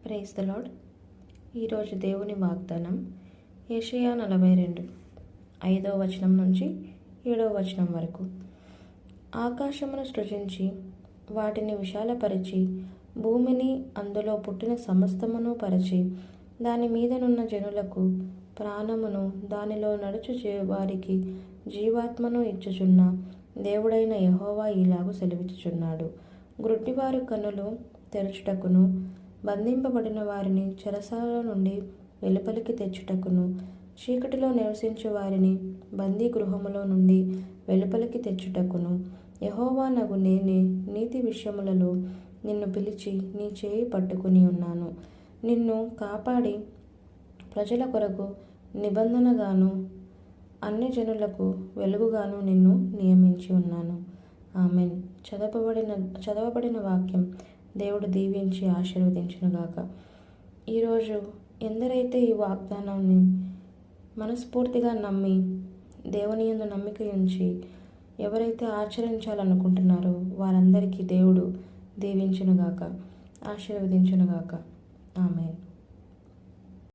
Praise the lord. ఈరోజు దేవుని వాగ్దానం యెషయా 42 5వ వచనం నుంచి 7వ వచనం వరకు. ఆకాశమును సృజించి వాటిని విశాలపరిచి భూమిని అందులో పుట్టిన సమస్తమును పరిచి దాని మీదనున్న జనులకు ప్రాణమును దానిలో నడుచు వారికి జీవాత్మను ఇచ్చుచున్న దేవుడైన యెహోవా ఇలాగు సెలవిచ్చుచున్నాడు. గ్రుడ్డివారి కన్నులు తెరచుటకును బంధింపబడిన వారిని చెరసాల నుండి వెలుపలికి తెచ్చుటకును చీకటిలో నివసించు వారిని బందీ గృహములో నుండి వెలుపలికి తెచ్చుటకును యెహోవానగు నేనే నీతి విషయములలో నిన్ను పిలిచి నీ చేయి పట్టుకుని ఉన్నాను. నిన్ను కాపాడి ప్రజల కొరకు నిబంధనగాను అన్ని జనులకు వెలుగుగాను నిన్ను నియమించి ఉన్నాను. ఆమెన్. చదవబడిన వాక్యం దేవుడు దీవించి ఆశీర్వదించునుగాక. ఈరోజు ఎందరైతే ఈ వాగ్దానాన్ని మనస్ఫూర్తిగా నమ్మి దేవుని యందు నమ్మిక ఉంచి ఎవరైతే ఆచరించాలనుకుంటున్నారో వారందరికీ దేవుడు దీవించునుగాక, ఆశీర్వదించునుగాక. ఆమెన్.